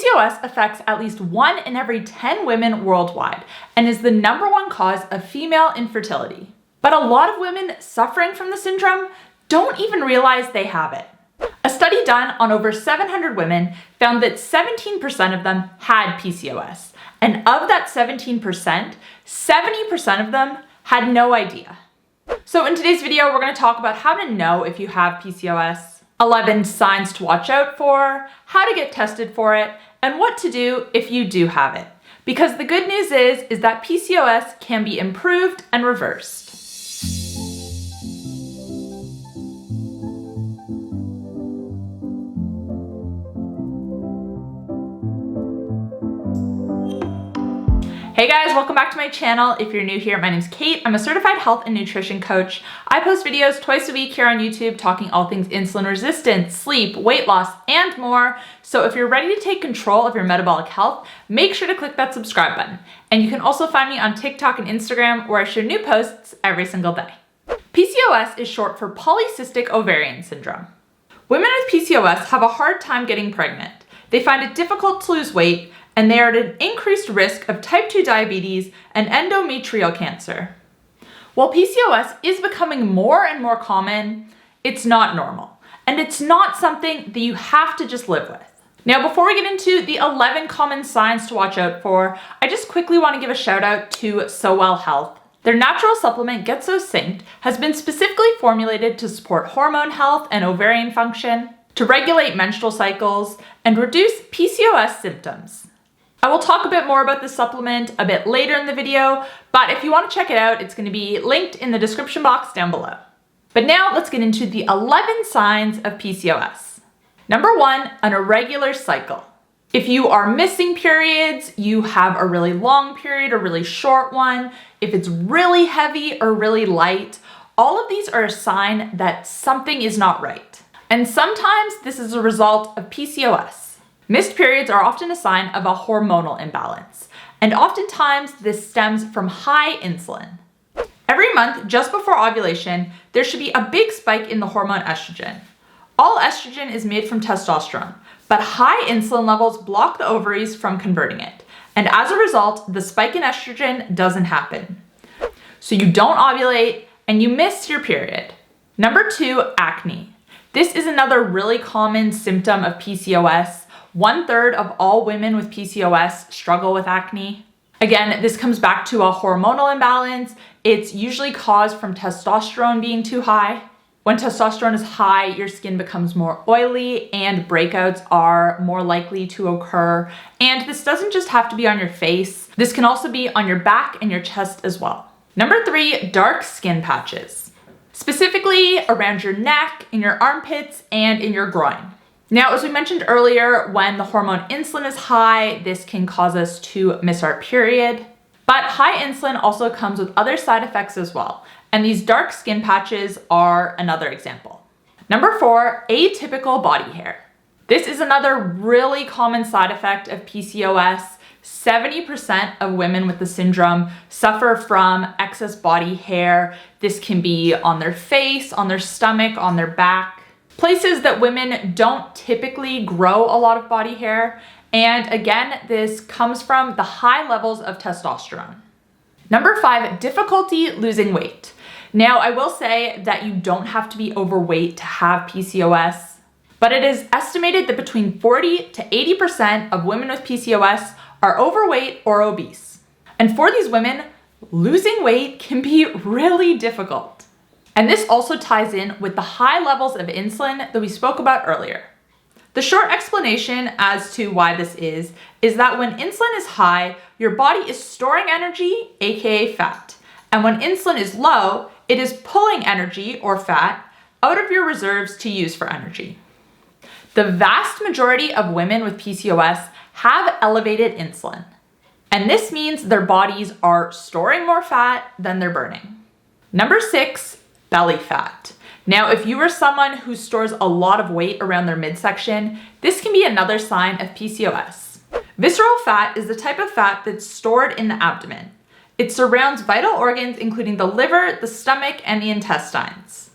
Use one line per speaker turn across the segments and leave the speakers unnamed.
PCOS affects at least 1 in every 10 women worldwide and is the #1 cause of female infertility. But a lot of women suffering from the syndrome don't even realize they have it. A study done on over 700 women found that 17% of them had PCOS, and of that 17%, 70% of them had no idea. So in today's video, we're going to talk about how to know if you have PCOS, 11 signs to watch out for, how to get tested for it, and what to do if you do have it. Because the good news is that PCOS can be improved and reversed. Hey guys, welcome back to my channel. If you're new here, my name's Kate. I'm a certified health and nutrition coach. I post videos twice a week here on YouTube talking all things insulin resistance, sleep, weight loss, and more. So if you're ready to take control of your metabolic health, make sure to click that subscribe button. And you can also find me on TikTok and Instagram where I share new posts every single day. PCOS is short for polycystic ovarian syndrome. Women with PCOS have a hard time getting pregnant. They find it difficult to lose weight, and they are at an increased risk of type 2 diabetes and endometrial cancer. While PCOS is becoming more and more common, it's not normal, and it's not something that you have to just live with. Now, before we get into the 11 common signs to watch out for, I just quickly want to give a shout out to 𝘾𝙊𝘼𝘾𝙃 Health. Their natural supplement, Get So Synced, has been specifically formulated to support hormone health and ovarian function, to regulate menstrual cycles, and reduce PCOS symptoms. I will talk a bit more about this supplement a bit later in the video, but if you want to check it out, it's going to be linked in the description box down below. But now let's get into the 11 signs of PCOS. Number 1, an irregular cycle. If you are missing periods, you have a really long period or really short one, if it's really heavy or really light, all of these are a sign that something is not right. And sometimes this is a result of PCOS. Missed periods are often a sign of a hormonal imbalance, and oftentimes this stems from high insulin. Every month, just before ovulation, there should be a big spike in the hormone estrogen. All estrogen is made from testosterone, but high insulin levels block the ovaries from converting it, and as a result, the spike in estrogen doesn't happen. So you don't ovulate, and you miss your period. Number 2, acne. This is another really common symptom of PCOS. 1/3 of all women with PCOS struggle with acne. Again, this comes back to a hormonal imbalance. It's usually caused from testosterone being too high. When testosterone is high, your skin becomes more oily and breakouts are more likely to occur. And this doesn't just have to be on your face. This can also be on your back and your chest as well. Number 3, dark skin patches, specifically around your neck, in your armpits, and in your groin. Now, as we mentioned earlier, when the hormone insulin is high, this can cause us to miss our period. But high insulin also comes with other side effects as well, and these dark skin patches are another example. Number 4, atypical body hair. This is another really common side effect of PCOS. 70% of women with the syndrome suffer from excess body hair. This can be on their face, on their stomach, on their back. Places that women don't typically grow a lot of body hair. And again, this comes from the high levels of testosterone. Number 5, difficulty losing weight. Now, I will say that you don't have to be overweight to have PCOS, but it is estimated that between 40 to 80% of women with PCOS are overweight or obese. And for these women, losing weight can be really difficult. And this also ties in with the high levels of insulin that we spoke about earlier. The short explanation as to why this is that when insulin is high, your body is storing energy, aka fat. And when insulin is low, it is pulling energy, or fat, out of your reserves to use for energy. The vast majority of women with PCOS have elevated insulin. And this means their bodies are storing more fat than they're burning. Number 6, belly fat. Now, if you are someone who stores a lot of weight around their midsection, this can be another sign of PCOS. Visceral fat is the type of fat that's stored in the abdomen. It surrounds vital organs, including the liver, the stomach, and the intestines.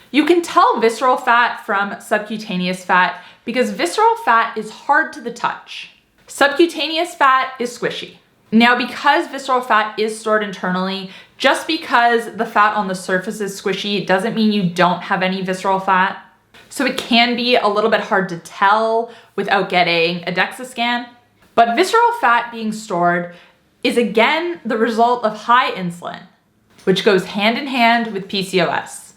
You can tell visceral fat from subcutaneous fat because visceral fat is hard to the touch. Subcutaneous fat is squishy. Now, because visceral fat is stored internally, just because the fat on the surface is squishy doesn't mean you don't have any visceral fat. So it can be a little bit hard to tell without getting a DEXA scan. But visceral fat being stored is again the result of high insulin, which goes hand in hand with PCOS.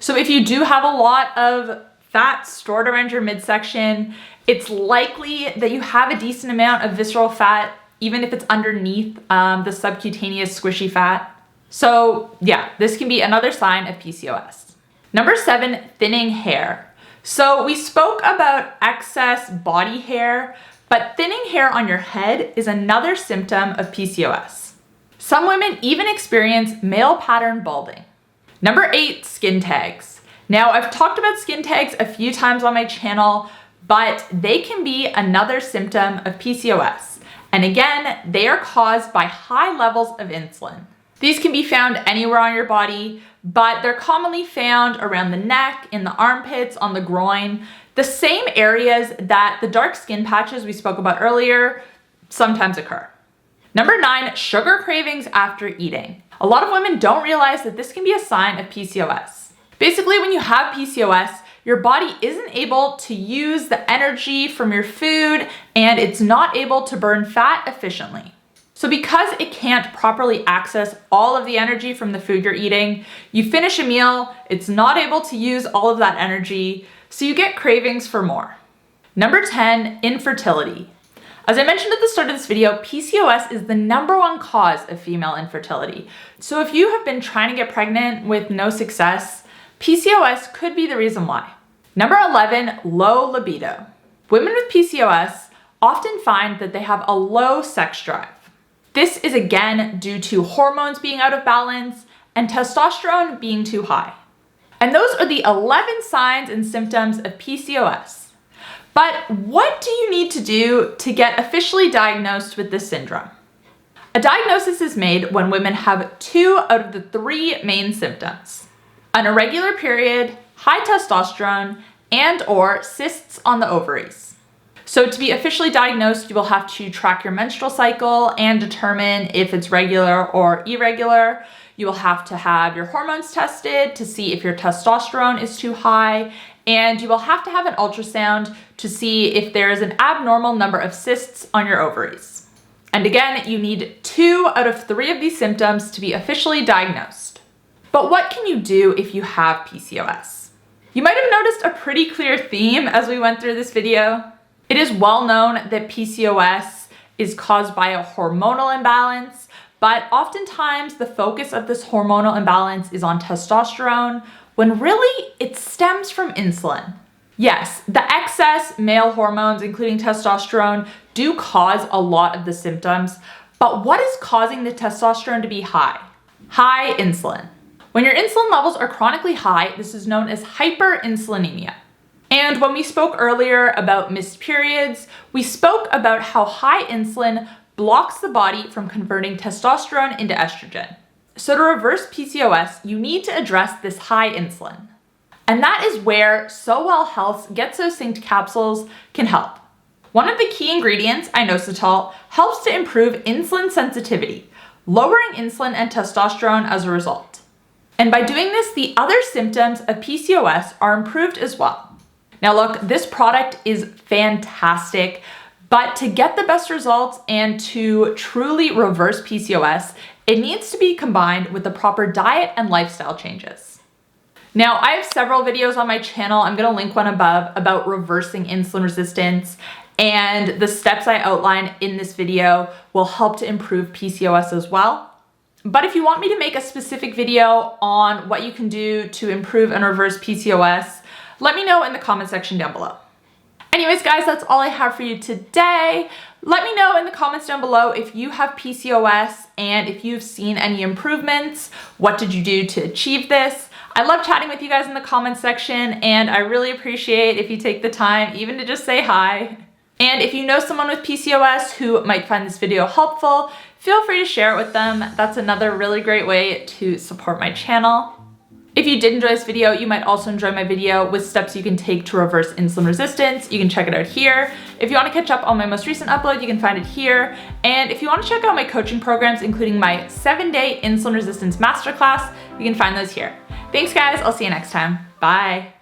So if you do have a lot of fat stored around your midsection, it's likely that you have a decent amount of visceral fat, even if it's underneath the subcutaneous squishy fat. So yeah, this can be another sign of PCOS. Number 7, thinning hair. So we spoke about excess body hair, but thinning hair on your head is another symptom of PCOS. Some women even experience male pattern balding. Number 8, skin tags. Now, I've talked about skin tags a few times on my channel, but they can be another symptom of PCOS. And again, they are caused by high levels of insulin. These can be found anywhere on your body, but they're commonly found around the neck, in the armpits, on the groin, the same areas that the dark skin patches we spoke about earlier sometimes occur. Number 9, sugar cravings after eating. A lot of women don't realize that this can be a sign of PCOS. Basically, when you have PCOS, your body isn't able to use the energy from your food and it's not able to burn fat efficiently. So because it can't properly access all of the energy from the food you're eating, you finish a meal, it's not able to use all of that energy, so you get cravings for more. Number 10, infertility. As I mentioned at the start of this video, PCOS is the #1 cause of female infertility. So if you have been trying to get pregnant with no success, PCOS could be the reason why. Number 11, low libido. Women with PCOS often find that they have a low sex drive. This is again due to hormones being out of balance and testosterone being too high. And those are the 11 signs and symptoms of PCOS. But what do you need to do to get officially diagnosed with this syndrome? A diagnosis is made when women have 2 out of the 3 main symptoms: an irregular period, high testosterone, and/or cysts on the ovaries. So to be officially diagnosed, you will have to track your menstrual cycle and determine if it's regular or irregular. You will have to have your hormones tested to see if your testosterone is too high, and you will have to have an ultrasound to see if there is an abnormal number of cysts on your ovaries. And again, you need 2 out of 3 of these symptoms to be officially diagnosed. But what can you do if you have PCOS? You might have noticed a pretty clear theme as we went through this video. It is well known that PCOS is caused by a hormonal imbalance, but oftentimes the focus of this hormonal imbalance is on testosterone, when really it stems from insulin. Yes, the excess male hormones, including testosterone, do cause a lot of the symptoms, but what is causing the testosterone to be high? High insulin. When your insulin levels are chronically high, this is known as hyperinsulinemia. And when we spoke earlier about missed periods, we spoke about how high insulin blocks the body from converting testosterone into estrogen. So to reverse PCOS, you need to address this high insulin. And that is where COOKWARE Health's Get So Synced capsules can help. One of the key ingredients, inositol, helps to improve insulin sensitivity, lowering insulin and testosterone as a result. And by doing this, the other symptoms of PCOS are improved as well. Now look, this product is fantastic, but to get the best results and to truly reverse PCOS, it needs to be combined with the proper diet and lifestyle changes. Now, I have several videos on my channel, I'm gonna link one above, about reversing insulin resistance, and the steps I outline in this video will help to improve PCOS as well. But if you want me to make a specific video on what you can do to improve and reverse PCOS, let me know in the comment section down below. Anyways, guys, that's all I have for you today. Let me know in the comments down below if you have PCOS and if you've seen any improvements. What did you do to achieve this? I love chatting with you guys in the comments section, and I really appreciate if you take the time even to just say hi. And if you know someone with PCOS who might find this video helpful, feel free to share it with them. That's another really great way to support my channel. If you did enjoy this video, you might also enjoy my video with steps you can take to reverse insulin resistance. You can check it out here. If you want to catch up on my most recent upload, you can find it here. And if you want to check out my coaching programs, including my 7-day insulin resistance masterclass, you can find those here. Thanks guys, I'll see you next time. Bye.